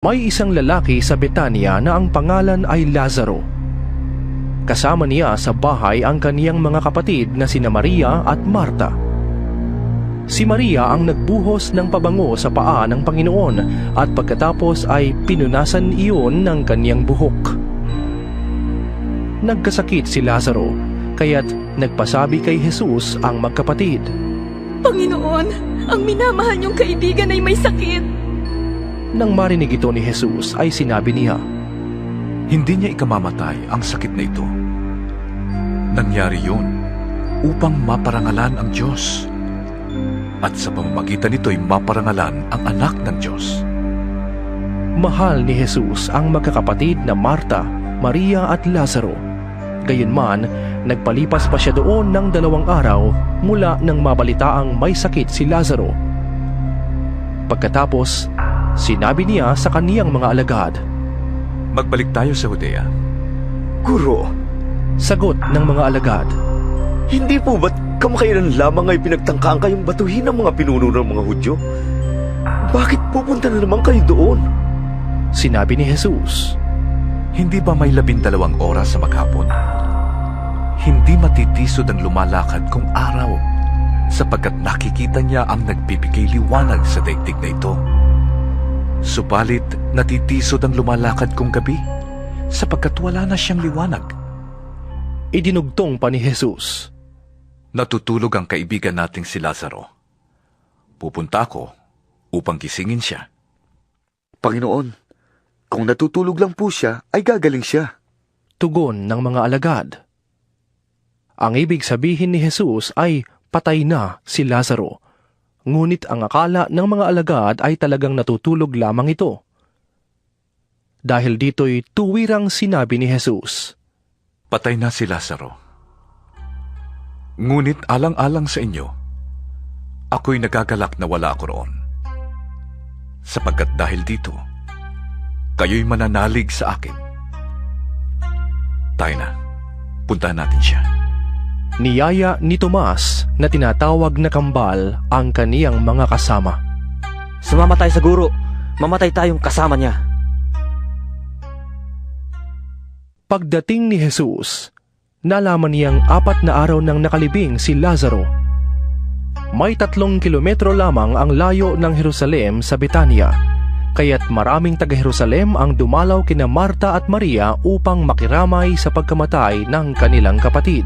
May isang lalaki sa Betania na ang pangalan ay Lazaro. Kasama niya sa bahay ang kaniyang mga kapatid na sina Maria at Marta. Si Maria ang nagbuhos ng pabango sa paa ng Panginoon at pagkatapos ay pinunasan iyon ng kaniyang buhok. Nagkasakit si Lazaro, kaya't nagpasabi kay Jesus ang magkapatid, "Panginoon, ang minamahal niyong kaibigan ay may sakit." Nang marinig ito ni Jesus ay sinabi niya, Hindi niya ikamamatay ang sakit na ito. Nangyari yun upang maparangalan ang Diyos. At sa pamamagitan nito'y maparangalan ang anak ng Diyos. Mahal ni Jesus ang magkakapatid na Marta, Maria at Lazaro. Gayunman, nagpalipas pa siya doon ng 2 araw mula nang mabalitaang may sakit si Lazaro. Pagkatapos, sinabi niya sa kaniyang mga alagad, Magbalik tayo sa Judea. Guro, sagot ng mga alagad, hindi po ba't kamakailan lamang ay pinagtangkaan kayong batuhin ng mga pinuno ng mga Hudyo? Bakit pupunta na naman kayo doon? Sinabi ni Jesus, Hindi ba may 12 oras sa maghapon? Hindi matitisod ang lumalakad kung araw, sapagkat nakikita niya ang nagbibigay liwanag sa daigdig na ito. Subalit natitisod ang lumalakad kung gabi, sapagkat wala na siyang liwanag. Idinugtong pa ni Jesus, Natutulog ang kaibigan nating si Lazaro. Pupunta ako upang gisingin siya. Panginoon, kung natutulog lang po siya, ay gagaling siya. tugon ng mga alagad. Ang ibig sabihin ni Jesus ay patay na si Lazaro. Ngunit ang akala ng mga alagad ay talagang natutulog lamang ito. Dahil dito'y tuwirang sinabi ni Jesus, Patay na si Lazaro. Ngunit alang-alang sa inyo, ako'y nagagalak na wala ako roon. Sapagkat dahil dito, kayo'y mananalig sa akin. Tayo na, puntahan natin siya. Niyaya ni Tomas na tinatawag na kambal ang kaniyang mga kasama. Sumama tayo sa guro. Mamatay tayong kasama niya. Pagdating ni Jesus, nalaman niyang 4 na araw nang nakalibing si Lazaro. May 3 kilometro lamang ang layo ng Jerusalem sa Betania, kaya't maraming taga-Jerusalem ang dumalaw kina Marta at Maria upang makiramay sa pagkamatay ng kanilang kapatid.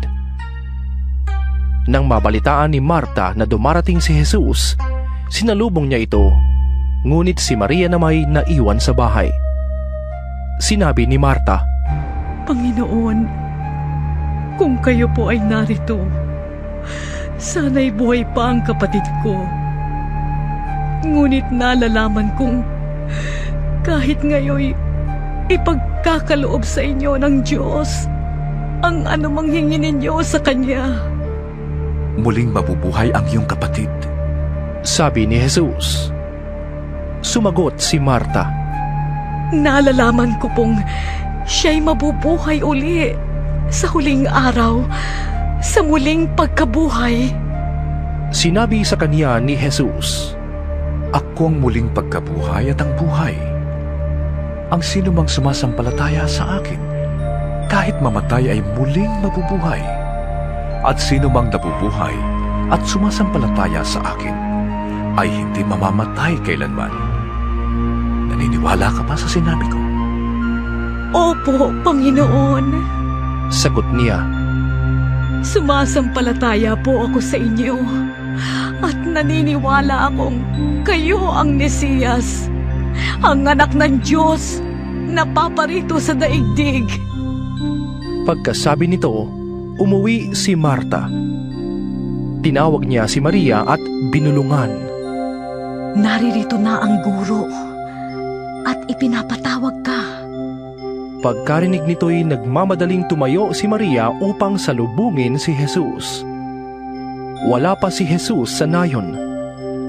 Nang mabalitaan ni Marta na dumarating si Jesus, sinalubong niya ito, ngunit si Maria na may naiwan sa bahay. Sinabi ni Marta, Panginoon, kung kayo po ay narito, sana'y buhay pa ang kapatid ko. Ngunit nalalaman kong kahit ngayoy ipagkakaloob sa inyo ng Diyos ang anumang hingin ninyo sa Kanya. Muling mabubuhay ang iyong kapatid. sabi ni Jesus. Sumagot si Marta, Nalalaman ko pong siya'y mabubuhay uli sa huling araw, sa muling pagkabuhay. Sinabi sa kanya ni Jesus, Ako ang muling pagkabuhay at ang buhay. Ang sino mang sumasampalataya sa akin, kahit mamatay ay muling mabubuhay. At sino mang nabubuhay at sumasampalataya sa akin, ay hindi mamamatay kailanman. Naniniwala ka ba sa sinabi ko? Opo, Panginoon. sagot niya. Sumasampalataya po ako sa inyo at naniniwala akong kayo ang Mesiyas, ang anak ng Diyos na paparito sa daigdig. Pagkasabi nito, umuwi si Marta. Tinawag niya si Maria at binulungan. Naririto na ang guro at ipinapatawag ka. Pagkarinig nito'y nagmamadaling tumayo si Maria upang salubungin si Jesus. Wala pa si Jesus sa nayon.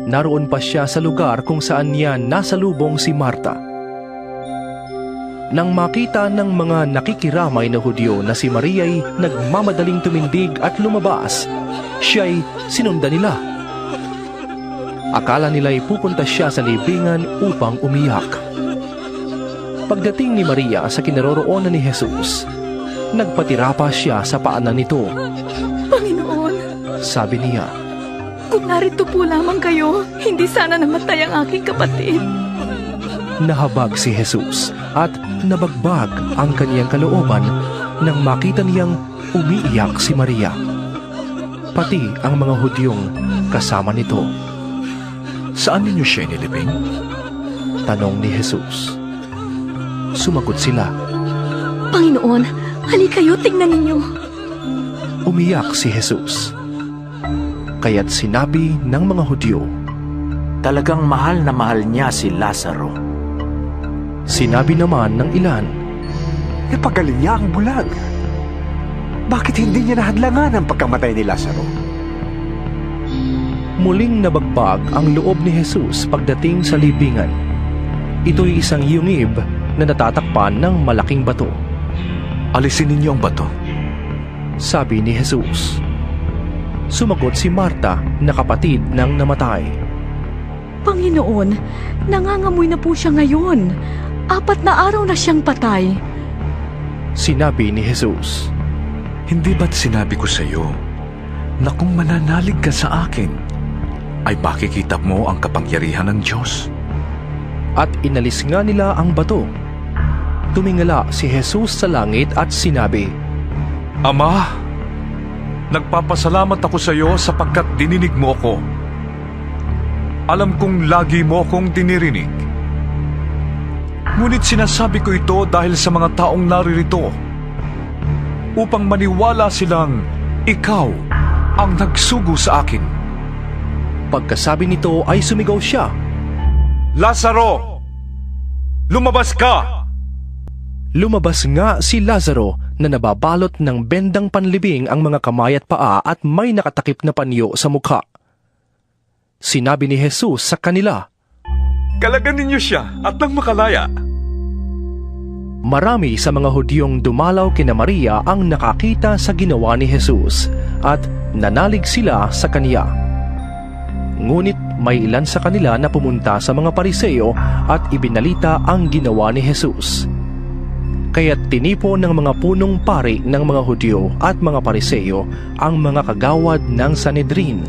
Naroon pa siya sa lugar kung saan niya nasalubong si Marta. Nang makita ng mga nakikiramay na Hudyo na si Maria'y nagmamadaling tumindig at lumabas, siya'y sinundan nila. Akala nila'y pupunta siya sa libingan upang umiyak. Pagdating ni Maria sa kinaroroonan ni Jesus, nagpatira pa siya sa paanan nito. Panginoon, Sabi niya, kung narito po lamang kayo, hindi sana namatay ang aking kapatid. nahabag si Jesus at nabagbag ang kaniyang kalooban nang makita niyang umiiyak si Maria. Pati ang mga Hudyong kasama nito. Saan ninyo siya inilibing? Tanong ni Jesus. Sumagot sila. Panginoon, halika kayo, tingnan ninyo. Umiyak si Jesus. Kaya't sinabi ng mga Hudyo, Talagang mahal na mahal niya si Lazaro. sinabi naman ng ilan, Napagaling niya ang bulag. Bakit hindi niya nahadlangan ang pagkamatay ni Lazaro? muling nabagbag ang loob ni Jesus pagdating sa libingan. Ito'y isang yungib na natatakpan ng malaking bato. Alisin ninyo ang bato. Sabi ni Jesus. Sumagot si Marta na kapatid ng namatay. Panginoon, nangangamoy na po siya ngayon. 4 na araw na siyang patay. Sinabi ni Jesus. Hindi ba't sinabi ko sa iyo na kung mananalig ka sa akin, ay makikita mo ang kapangyarihan ng Diyos? At inalis nga nila ang bato. Tumingala si Jesus sa langit at sinabi, Ama, nagpapasalamat ako sa iyo sapagkat dininig mo ako. Alam kong lagi mo akong dinirinig. Ngunit sinasabi ko ito dahil sa mga taong naririto, upang maniwala silang ikaw ang nagsugo sa akin. Pagkasabi nito ay sumigaw siya. Lazaro! Lumabas ka! Lumabas nga si Lazaro na nababalot ng bendang panlibing ang mga kamay at paa at may nakatakip na panyo sa mukha. Sinabi ni Jesus sa kanila, Kalagan ninyo siya at nang makalaya. Marami sa mga Hudyong dumalaw kina Maria ang nakakita sa ginawa ni Jesus at nanalig sila sa kaniya. Ngunit may ilan sa kanila na pumunta sa mga Pariseo at ibinalita ang ginawa ni Jesus. Kaya't tinipon ng mga punong pari ng mga Hudyo at mga Pariseo ang mga kagawad ng Sanedrin.